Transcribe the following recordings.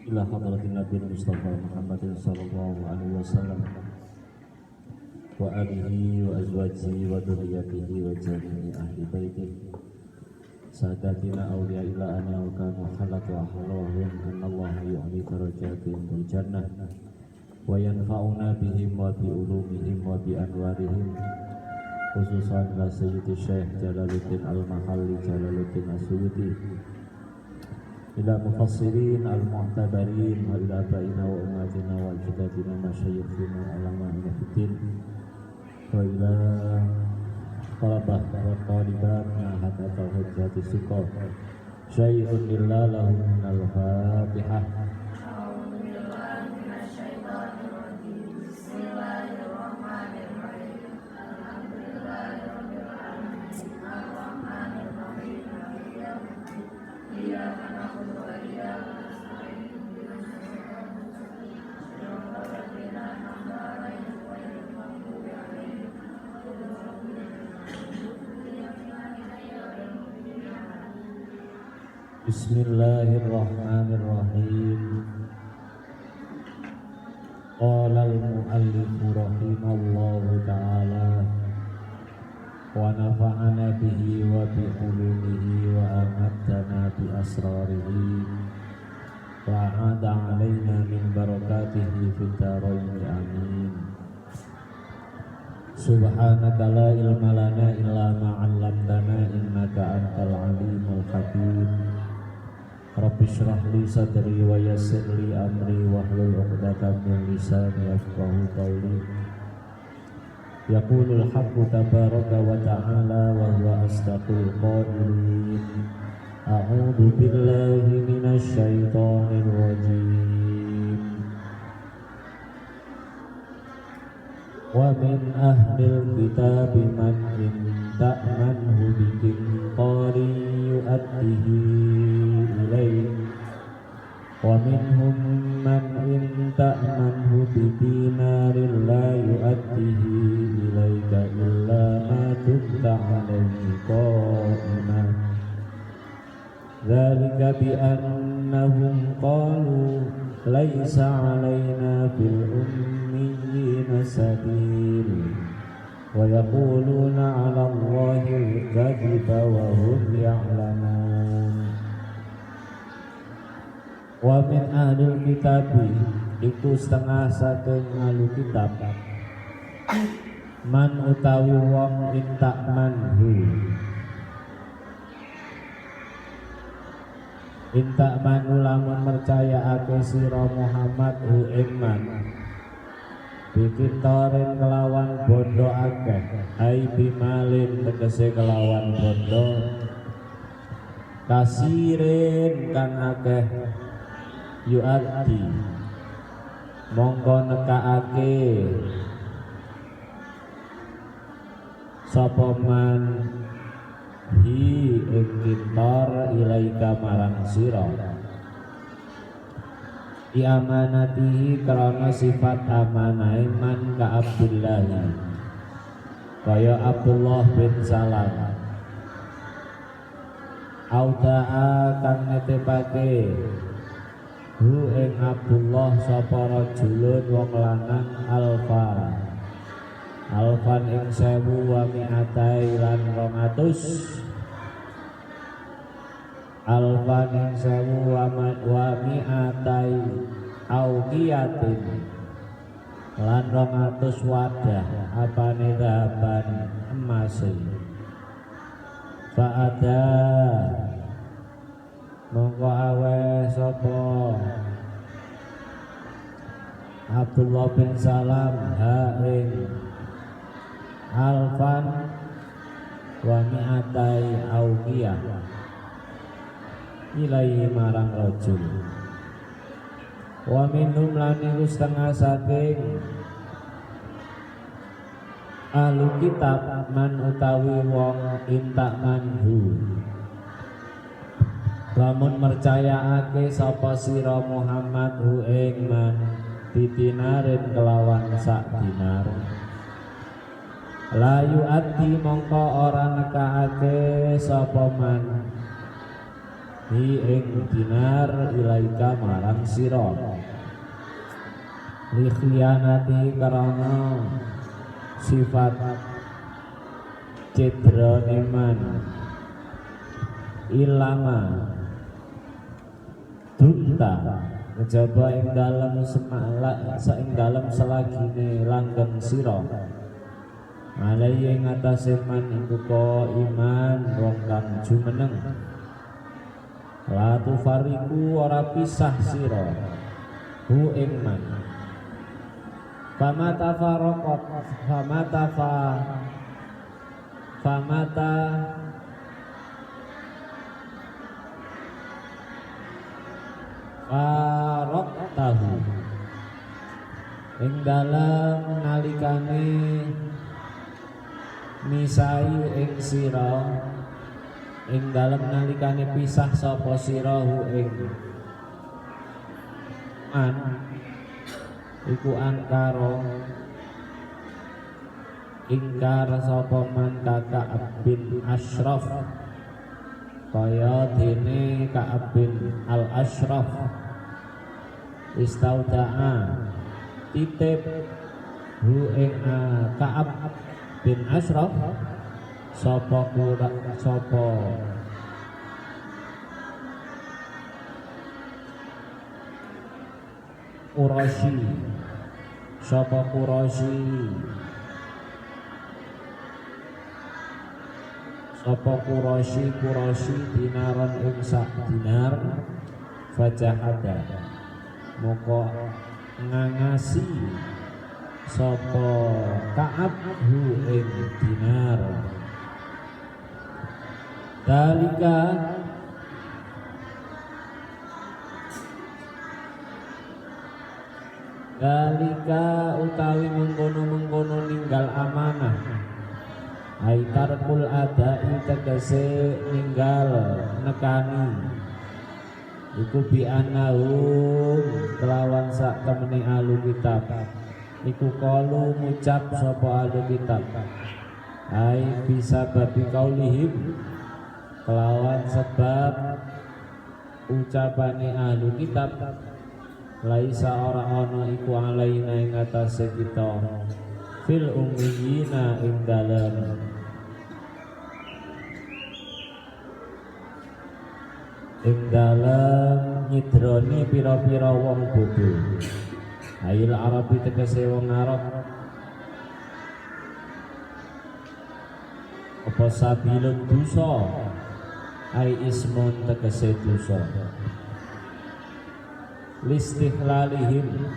ila hadratin Nabi Mustafa Muhammadin sallallahu alaihi wasallam wa alihi wa azwajihi wa dhurriyyatihi wa jami'i ahli baitihi sadatina awliya ila ana wa kanu halat wa halawahum annallaha yu'li darajatihim bil jannah wa yanfa'una bihim wa bi ulumihim wa bi anwarihim khususan la sayyidi syekh Jalaluddin al-Mahalli Jalaluddin Asyuti ila mufassirin al-mu'tabarin wa ila abaina wa umatina wa jadatina masyayikhina alama'ina fitin wa ila talabah wa talibat ma'ahad atau hujjati suqah syai'un lillah lahum minal fatihah. Bismillahirrahmanirrahim. Qala al-muallif rahimallahu ta'ala wa nafa'ana bihi wa bi ulumihi wa amaddana bi asrarihi wa a'ada alaina min barakatihi fid dharain amin. Subhanaka la ilma lana illa ma 'allamtana innaka antal alimul hakim. Rabbi shrah li sadri wa yassir li amri wahlul 'uqdatam min lisani yafqahu qawli. Yaqulul haqqu tabaraka wa ta'ala wa huwa asdaqul qailin. A'udzu billahi minasy syaithanir rajim. Wa min ahlil kitabi man in ta'manhu biqintarin yu'addihi ilayk wa minhum man in ta'manhu bidinarin la yu'addihi ilayka illa ma dumta 'alayhi qa'iman dzalika bi annahum qalu laisa 'alaina fil ummiyina sabil wa yaquluna 'ala Allahi al-kadhiba wa hum ya'lamun. Wa min ahlil kitabi iku setengah saking ahli kitab man utawi wong intak manhu intak manu lamun mercayaake sira Muhammad hu ing man bikin toren kelawan bondo akeh ai bimalin tegese kelawan bondo kasirin kang akeh yu'addi mongko nekaake sapa man hi ing kintor ilaika marang sira di amanatihi karena sifat amanai man ka Abdullahi kaya Abdullah bin Salam auda'a kang netepake hu ing Abdullah sapa rajulun wong lanang alfan ing 1000 wa mi'atai lan 200 alfan ing 1000 wa mi'atai auqiyatin lan 200 wadah apane dhahaban emas fa'ada mongko awe sapa Abdullah bin Salam ha ing alfan wa mi'atai auqiyah ilai marang rajul wa minhum lan iku setengah saking ahli kitab man utawi wong intak manhu lamun mercayaake sapa sira Muhammad hu ing man ditinarin kelawan sak dinar la yu'addi mongko ora nekaake sapa man hi ing dinar ilaika marang sira li khiyanati karana sifat cidrone man ilama dunta kejaba ing dalem ing dalem selagine langgeng sira alai ing atase man iku ko iman wong kang jumeneng la tufariku ora pisah sira hu ing man famata faraqat famata faraqtahu ing dalem nalikane misai ing sira ing dalem nalikane pisah sapa sira hu ing man iku angkara ingkar sapa man Ka'ab bin Ashraf kaya dene Ka'ab bin Al-Ashraf istauda'a titip hu ing Ka'ab bin Ashraf sapa Quraisy dinaran ing sak dinar fajahada moko ngangasi sapa Ka'ab hu ing dinar dalika utawi mengkono ninggal amanah ai tarkul adai tegese ninggal nekani iku bi anau kelawan sak temene ahli kitab iku kalu ngucap sapa ahli kitab ai bisa babi kaulihim kelawan sebab ucapane ahli kitab laisa ora ana iku alaina ing atase kita fil ummiyina ing dalem nyidroni pira-pira wong bodho ail arabi tegese wong Arab apa sabilun dosa ai ismun tegese dosa listihlalihim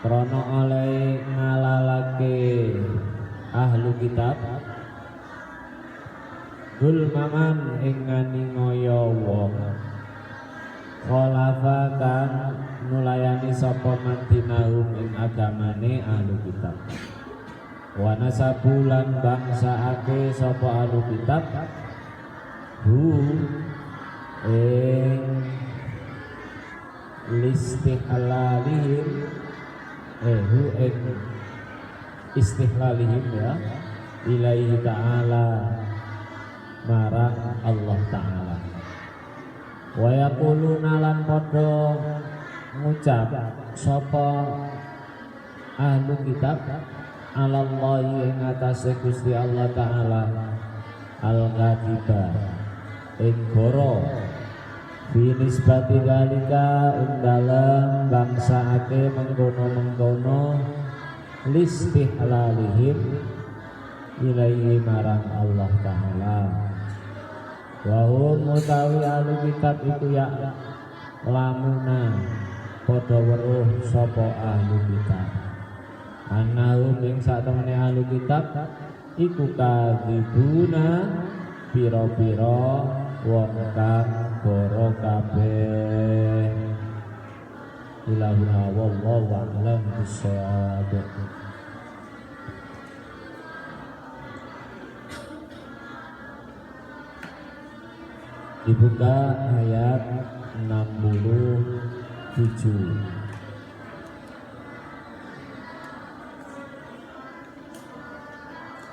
krana oleh ngalalake ahlu kitab gulmaman ing nganingaya wong khalafa kang nulayani sapa man dinahum ing agamane ahlu kitab wa nasabulan bangsaake sapa ahlu kitab hu ing listihlalihim hu ing istihlalihim ya ilaihi ta'ala marang Allah ta'ala wa yaquluna lan padha ngucap sapa ahlu kitab alallahi ing atase Gusti Allah ta'ala al-ghadiba ing goro binisbati dalika ing dalem bangsaake mengkono listihlalihim ilaihi marang Allah ta'ala wa hum mutawi ahli kitab iku ya lamuna padha weruh sapa ahli kitab annahum ing satemene ahli kitab iku kadzibuna pira-pira wong kang goro kabeh ilahuna wallahu a'lam bissawab. Dibuka ayat 67.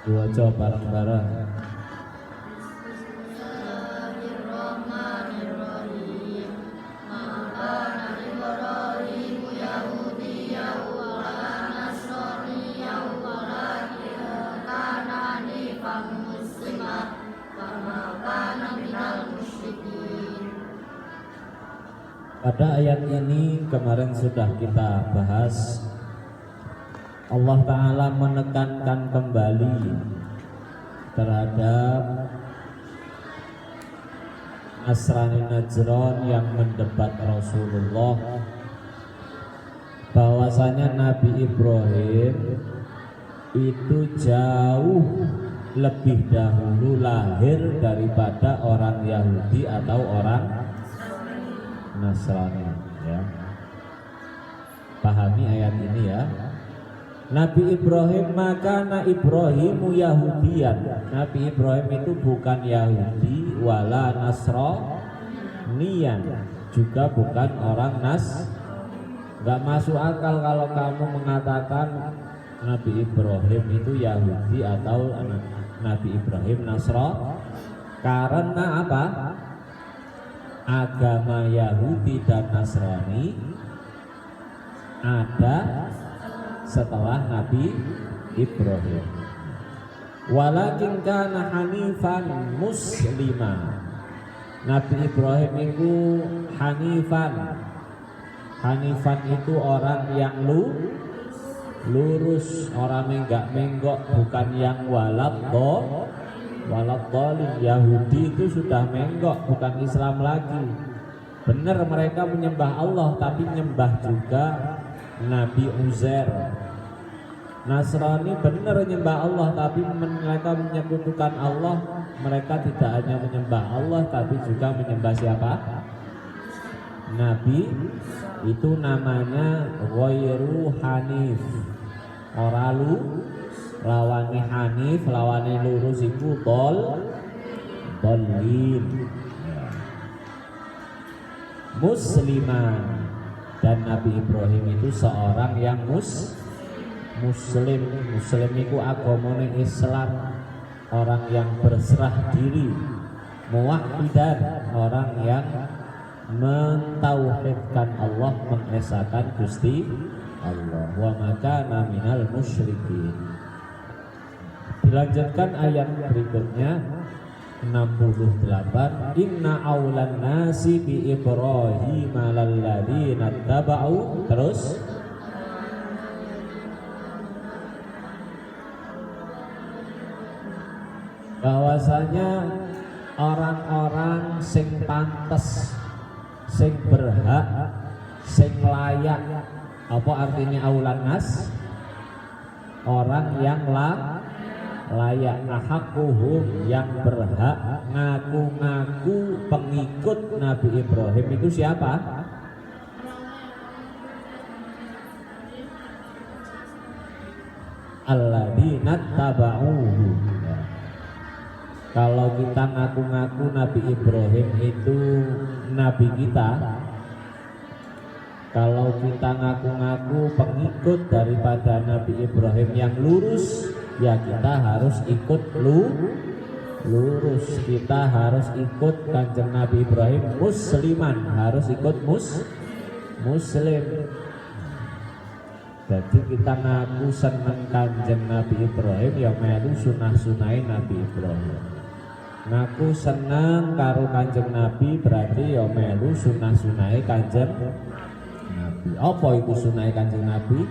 Diwaca bareng-bareng. Bismillahirrahmanirrahim. Pada ayat ini kemarin sudah kita bahas, Allah Ta'ala menekankan kembali terhadap Nasrani Najran yang mendebat Rasulullah, bahwasanya Nabi Ibrahim itu jauh lebih dahulu lahir daripada orang Yahudi atau orang Nasrani, ya. Pahami ayat ini ya. Nabi Ibrahim, maka Ibrahimu Yahudian. Nabi Ibrahim itu bukan Yahudi, wala Nasraniyan, juga bukan orang Gak masuk akal kalau kamu mengatakan Nabi Ibrahim itu Yahudi atau Nabi Ibrahim Nasrani. Karena apa? Agama Yahudi dan Nasrani ada setelah Nabi Ibrahim. Walakin kana hanifan muslima. Nabi Ibrahim itu hanifan. Hanifan itu orang yang lurus, orang yang enggak menggok, bukan yang walad dolin. Yahudi itu sudah menggok, bukan Islam lagi. Benar mereka menyembah Allah, tapi menyembah juga Nabi Uzair. Nasrani benar menyembah Allah, tapi mereka menyekutukan Allah. Mereka tidak hanya menyembah Allah, tapi juga menyembah siapa? Nabi. Itu namanya ghairu hanif. Ora lawane hanif, lawane lurus iku dolin. Musliman. Dan Nabi Ibrahim itu seorang yang muslim. Muslim itu agamane Islam, orang yang berserah diri. Muwahhidan, orang yang mentauhidkan Allah, mengesahkan Gusti Allah. Wa makana minal musyrikin. Dilanjutkan ayat berikutnya 68. Inna aulan nasi bi Ibrahim lalladzina tabau. Terus bahwasanya orang-orang sing pantes, sing berhak, sing layak. Apa artinya aulan nas? Orang yang layak, ahakuhum, yang berhak, ngaku-ngaku pengikut Nabi Ibrahim itu siapa? Alladzina tabauhu. Kalau kita ngaku-ngaku Nabi Ibrahim itu Nabi kita, kalau kita ngaku-ngaku pengikut daripada Nabi Ibrahim yang lurus, ya kita harus ikut lurus. Kita harus ikut kanjeng Nabi Ibrahim musliman, harus ikut muslim. Jadi kita ngaku seneng kanjeng Nabi Ibrahim, ya melu sunah-sunai Nabi Ibrahim. Ngaku seneng karo kanjeng Nabi, berarti ya melu sunah-sunai kanjeng Nabi. Apa itu sunah kanjeng Nabi?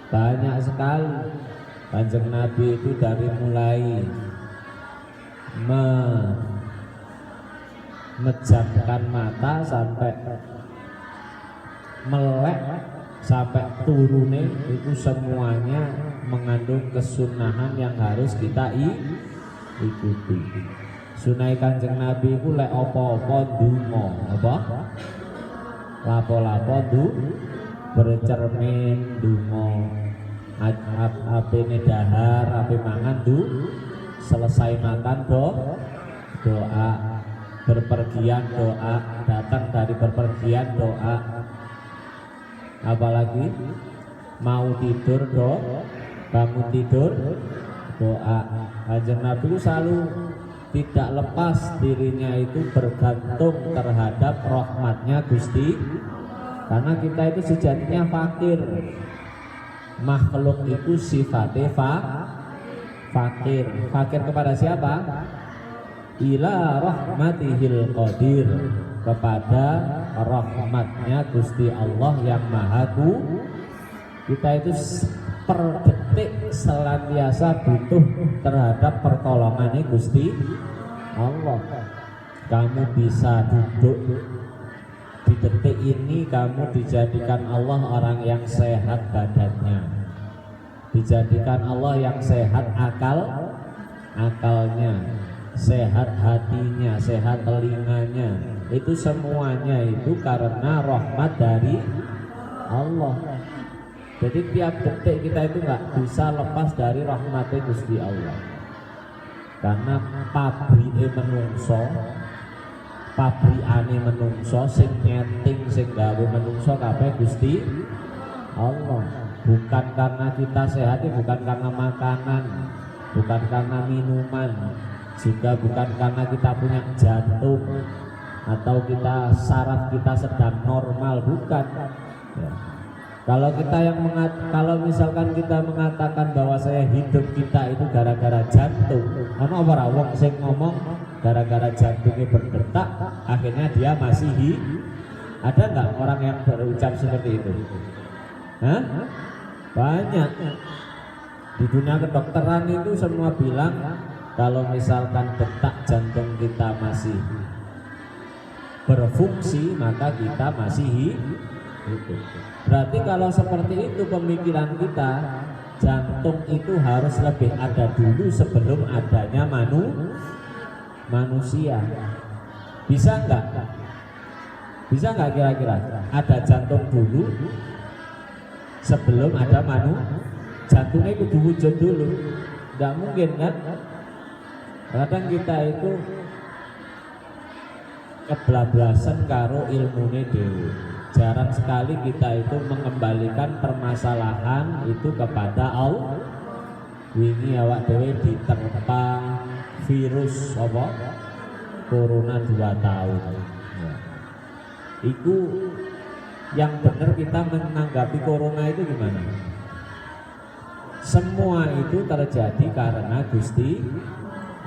Banyak sekali. Kanjeng Nabi itu dari mulai memejamkan mata sampai melek sampai turune itu semuanya mengandung kesunahan yang harus kita ikuti. Sunai kanjeng Nabi itu lek apa-apa ndonga, apa? Lapo-lapo bercermin ndonga. Ape dahar, ape mangan selesai makan doa, berpergian doa, datang dari berpergian doa, apalagi mau tidur bangun tidur doa. Kanjeng Nabi itu selalu tidak lepas dirinya itu bergantung terhadap rahmatnya Gusti, karena kita itu sejatinya fakir. Makhluk itu sifatnya fakir. Fakir kepada siapa? Ila rahmatihil qadir, kepada rahmatnya Gusti Allah yang Maha kita itu per detik senantiasa butuh terhadap pertolongannya Gusti Allah. Kamu bisa duduk di detik ini, kamu dijadikan Allah orang yang sehat badannya, dijadikan Allah yang sehat akalnya, sehat hatinya, sehat telinganya. Itu semuanya itu karena rahmat dari Allah. Jadi tiap detik kita itu nggak bisa lepas dari rahmatnya Gusti Allah. Karena pabrike menungso sing nyeting sing gawe menungso kabeh Gusti Allah. Bukan karena kita sehat, bukan karena makanan, bukan karena minuman, juga bukan karena kita punya jantung atau kita saraf kita sedang normal, bukan ya. Kalau misalkan kita mengatakan bahwa saya hidup kita itu gara-gara jantung, ono ora wong sing ngomong gara-gara jantungnya berdetak akhirnya dia masih ada nggak orang yang berucap seperti itu? Hah? Banyak. Di dunia kedokteran itu semua bilang kalau misalkan detak jantung kita masih berfungsi maka kita masih hidup. Berarti kalau seperti itu pemikiran kita, jantung itu harus lebih ada dulu sebelum adanya manusia. Bisa enggak? Bisa enggak kira-kira ada jantung dulu sebelum ada jantungnya itu wujud dulu? Enggak mungkin kan? Kadang kita itu kebablasan karo ilmune dhewe. Jarang sekali kita itu mengembalikan permasalahan itu kepada Allah. Wingi awak dhewe diterpa virus apa? Corona 2 tahun. Ya. Iku yang benar kita menanggapi corona itu gimana? Semua itu terjadi karena Gusti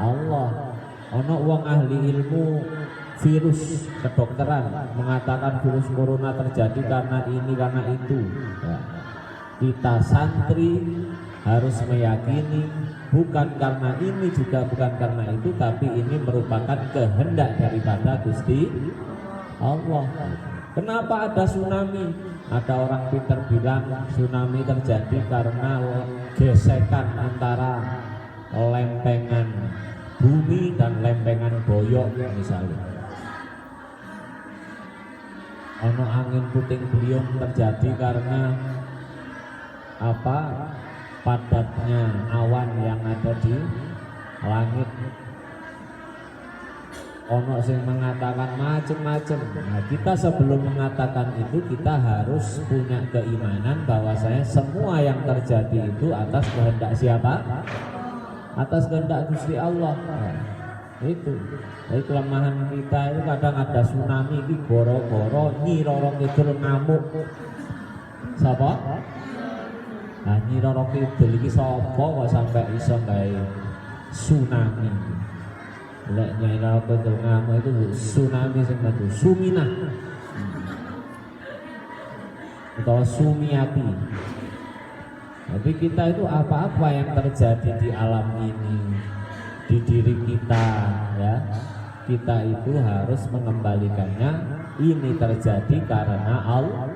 Allah. Ono wong ahli ilmu virus kedokteran mengatakan virus corona terjadi karena ini karena itu ya. Kita santri harus meyakini bukan karena ini juga bukan karena itu, tapi ini merupakan kehendak daripada Gusti Allah. Kenapa ada tsunami? Ada orang pintar bilang tsunami terjadi karena gesekan antara lempengan bumi dan lempengan boyok misalnya. Ono angin puting beliung terjadi karena apa? Padatnya awan yang ada di langit. Ono sing mengatakan macam-macam. Nah, kita sebelum mengatakan itu kita harus punya keimanan bahwa semua yang terjadi itu atas kehendak siapa? Atas kehendak Gusti Allah. Nah, itu. Jadi kelemahan kita itu kadang ada tsunami iki goro-goro Nyi Roro Kidul ngamuk. Sapa? Nah, Nyi Roro Kidul iki sapa kok sampai iso gawe tsunami? Lek Nyi Roro Kidul ngamuk itu tsunami sing metu Suminah. Atau Sumiati. Jadi kita itu apa-apa yang terjadi di alam ini, di diri kita ya, kita itu harus mengembalikannya. Ini terjadi karena Allah.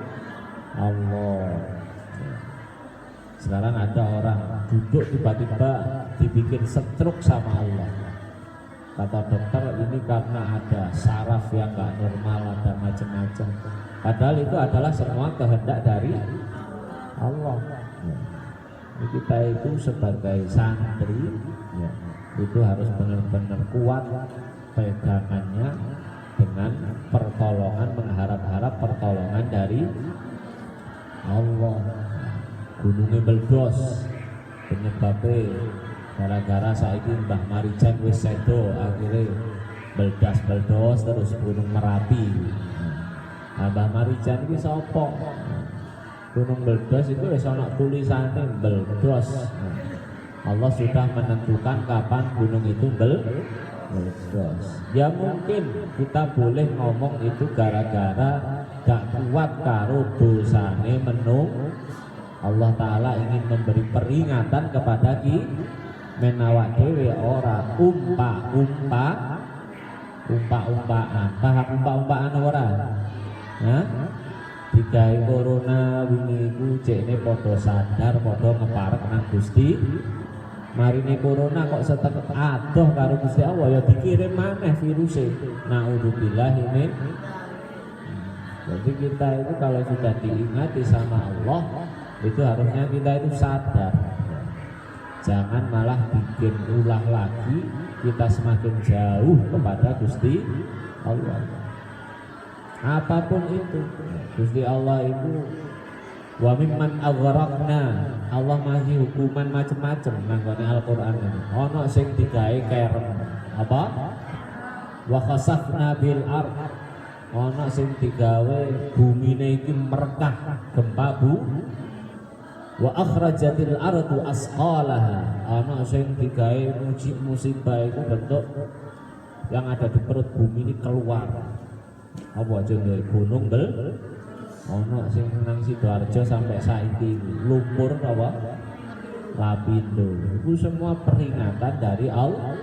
Sekarang ada orang duduk tiba-tiba dibikin stroke sama Allah. Kata dokter ini karena ada saraf yang gak normal, ada macam-macam. Padahal itu adalah semua kehendak dari Allah. Kita itu sebagai santri ya, itu harus benar-benar kuat pegangannya dengan pertolongan, mengharap-harap pertolongan dari Allah. Gunungnya meledos penyebabnya gara-gara saiki Mbah Marijan wis sedo, akhirnya meledos terus Gunung Merapi. Nah, Mbah Marijan iki sapa? Gunung meledos itu wis ana tulisane meledos. Allah sudah menentukan kapan gunung itu Ya mungkin kita boleh ngomong itu gara-gara gak kuat karo dosane menung. Allah Ta'ala ingin memberi peringatan kepada kita menawak dewe ora umpa-umpaan. Paham umpa-umpaan ora? Hah? Digawe corona wingi iku cekne padha sadar, padha ngeparek nang Gusti. Marine corona kok setek adoh karo Gusti Allah ya dikirim maneh virusnya. Naudzubillah ini. Jadi kita itu kalau sudah diingati sama Allah, itu harusnya kita itu sadar. Jangan malah bikin ulah lagi, kita semakin jauh kepada Gusti Allah. Apapun itu, Gusti Allah itu wa mimman aghraqna, Allah masih hukuman macam-macam nanggone Al-Qur'an ini. Ono sing digawe kerem apa? Wa khasafna bil ard, ono sing digawe bumine iki merekah gempa wa akhrajatil ardu asqalaha, ono sing digawe musibah itu bentuk yang ada di perut bumi ini keluar. Apa contoh gunung ono sing nang Sidoarjo sampai saiki lumpur apa lapindo. Itu semua peringatan dari Allah.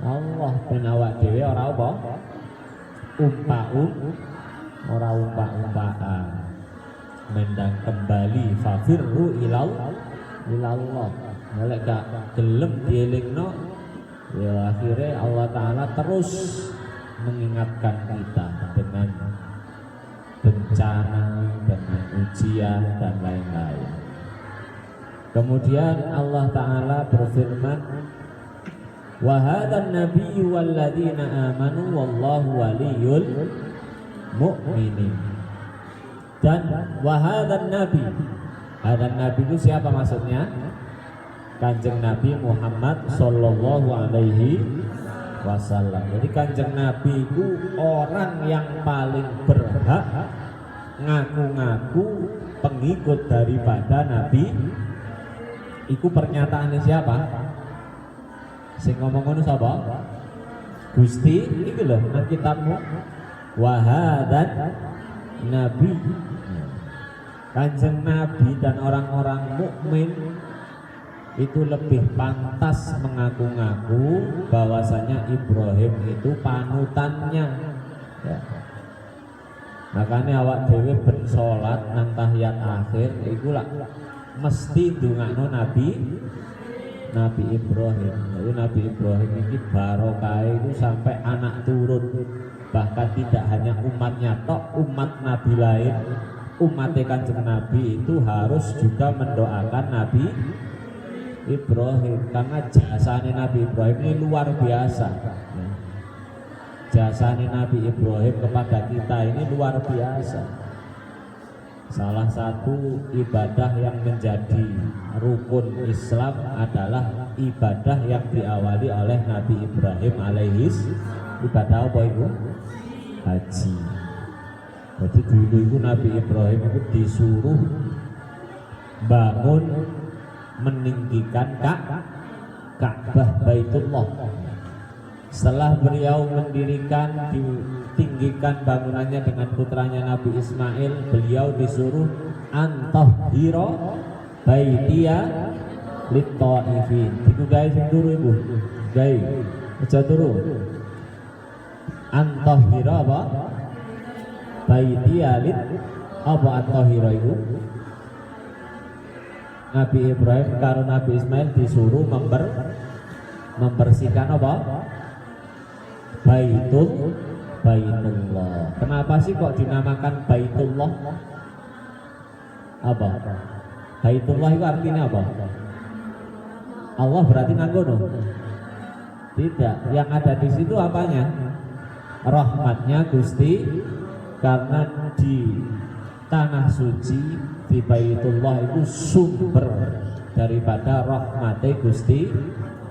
Allah ben awak dhewe ora apa ora umpa-umpaan. Mendang kembali fafirru ilallah. Nek gak gelem dielingno ya akhirnya Allah Ta'ala terus mengingatkan kita dengan bencana, dengan ujian dan lain-lain. Kemudian Allah Ta'ala berfirman, wa hadzan nabiyyu walladzina amanu wallahu waliyul mu'minin. Dan wa hadzan nabi, hadzan nabi itu siapa maksudnya? Kanjeng Nabi Muhammad sallallahu alaihi wasallam. Jadi kanjeng Nabi itu orang yang paling berhak ngaku-ngaku pengikut daripada Nabi. Iku pernyataannya siapa? Sing ngomong ngono sapa? Gusti iku lho nang kitabmu. Wa hadzan nabi. Kanjeng Nabi dan orang-orang mukmin itu lebih pantas mengaku-ngaku bahwasanya Ibrahim itu panutannya. Ya. Makanya awak dhewe ben salat nang tahiyat akhir iku lak mesti ndongakno Nabi Ibrahim. Jadi Nabi Ibrahim ini barokah itu sampai anak turun. Bahkan tidak hanya umatnya tok, umat Nabi lain, umat Kanjeng Nabi itu harus juga mendoakan Nabi Ibrahim, karena jasanya Nabi Ibrahim ini luar biasa. Jasanya Nabi Ibrahim kepada kita ini luar biasa. Salah satu ibadah yang menjadi rukun Islam adalah ibadah yang diawali oleh Nabi Ibrahim alaihis. Ibadah apa itu? Haji. Jadi dulu itu Nabi Ibrahim itu disuruh bangun meninggikan Ka'bah Baitullah. Setelah beliau mendirikan, ditinggikan bangunannya dengan putranya Nabi Ismail, beliau disuruh antahhira baitiya lit-ta'ifin. Iku gawe sing turu iku. Gawe. Aja turu. Antahhira apa? Baitiya lit apa antahhira iku? Nabi Ibrahim karo Nabi Ismail disuruh membersihkan apa? Baitullah. Kenapa sih kok dinamakan Baitullah? Apa? Baitullah itu artinya apa? Allah berarti nanggono? Tidak. Yang ada di situ apanya? Rahmatnya Gusti, karena di tanah suci di Baitullah itu sumber daripada rahmate Gusti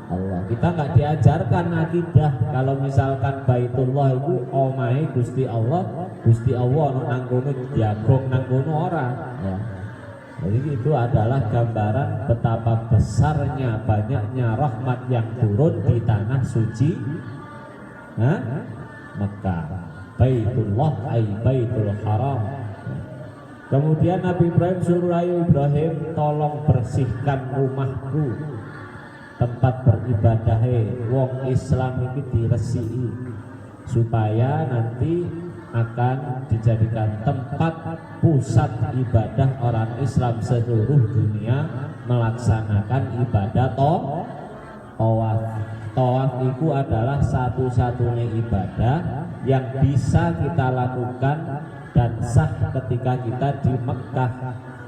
Allah. Kita nggak diajarkan akidah kalau misalkan Baitullah itu omahe Gusti Allah ono nang kono diagong nang kono ora. Ya. Jadi itu adalah gambaran betapa besarnya banyaknya rahmat yang turun di tanah suci Mekah. Baitullah ay Baitul Haram. Kemudian Nabi Ibrahim suruh, ayo Ibrahim tolong bersihkan rumahku, tempat beribadah wong Islam ini diresiki supaya nanti akan dijadikan tempat pusat ibadah orang Islam seluruh dunia melaksanakan ibadah tawaf. Tawaf itu adalah satu-satunya ibadah yang bisa kita lakukan dan sah ketika kita di Mekah.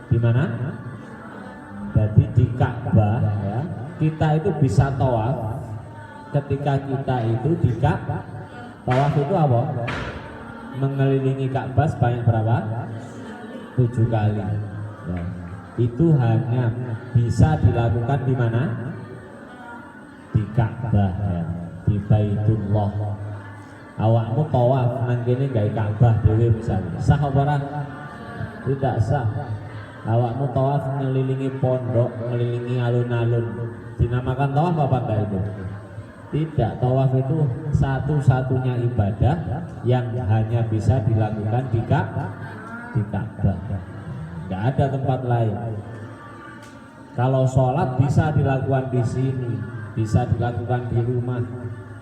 Di mana? Jadi di Ka'bah ya. Kita itu bisa tawaf ketika kita itu di Ka'bah. Tawaf itu apa? Mengelilingi Ka'bah sebanyak berapa? 7 kali ya. Itu hanya bisa dilakukan di mana? Di Ka'bah ya. Di Baitullah. Awakmu tawaf nang kene gawe Ka'bah dhewe misalnya. Sah apa ora? Tidak sah. Awakmu tawaf ngelilingi pondok, ngelilingi alun-alun. Dinamakan tawaf apa enggak itu? Tidak, tawaf itu satu-satunya ibadah yang hanya bisa dilakukan di Ka'bah. Enggak ada tempat lain. Kalau sholat bisa dilakukan di sini, bisa dilakukan di rumah,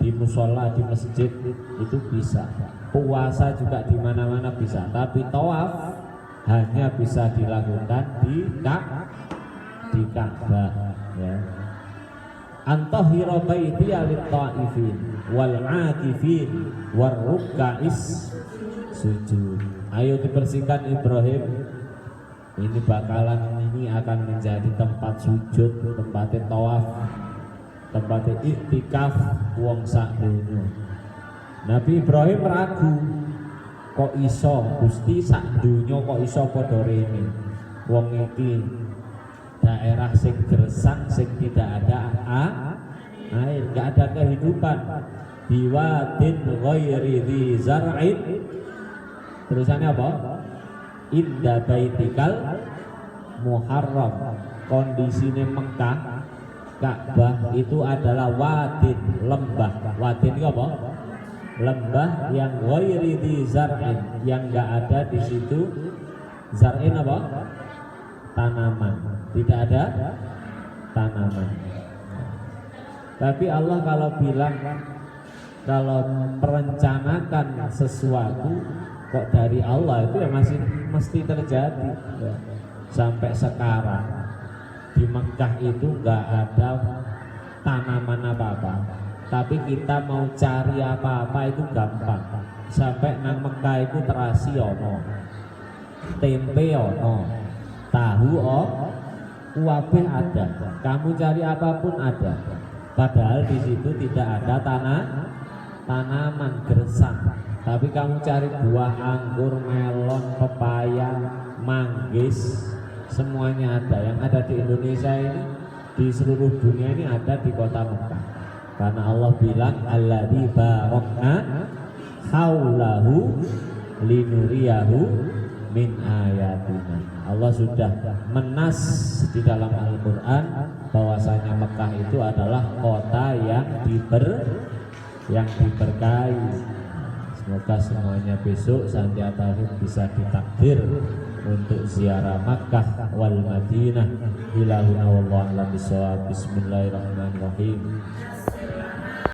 di musola, di masjid, itu bisa. Puasa juga di mana-mana bisa. Tapi tawaf hanya bisa dilakukan di Ka'bah. Ya. Antahira baiti lit-ta'ifin wal 'akifin war ruk'is sujud. Ayo dibersihkan Ibrahim. Ini akan menjadi tempat sujud, tempat tawaf, tempat iktikaf wong sak donya. Nabi Ibrahim ragu, kok iso Gusti sak donya kok iso padha rene. Wong iki daerah sing gersang, sing tidak ada air, enggak ada kehidupan. Biwadin ghairi dzi zar'in. Terusannya apa? Inda baitikal muharram. Kondisine Mekah, Ka'bah itu adalah wadin, lembah. Wadin itu apa? Lembah yang ghairi dzi zar'in, yang enggak ada di situ. Zar'in apa? Tanaman. Tidak ada tanaman. Tapi Allah kalau bilang, kalau merencanakan sesuatu kok dari Allah, itu ya masih mesti terjadi ya. Sampai sekarang di Mekah itu nggak ada tanaman apa-apa, tapi kita mau cari apa-apa itu gampang. Sampai nang Mekah itu terasi ono, tempe ono, tahu kuabe ada, kamu cari apapun ada. Padahal di situ tidak ada tanaman gersang, tapi kamu cari buah anggur, melon, pepaya, manggis, semuanya ada. Yang ada di Indonesia ini, di seluruh dunia ini ada di kota Mekah. Karena Allah bilang alladzi barakna haulahu linuriyahu min ayatina. Allah sudah menas di dalam Al-Quran bahwasanya Mekah itu adalah kota yang diberkahi. Semoga semuanya besok Santia Tauhid bisa ditakdir untuk ziarah Makkah wal Madinah. Ilahuna wallahu a'lam bishawab. Bismillahirrahmanirrahim.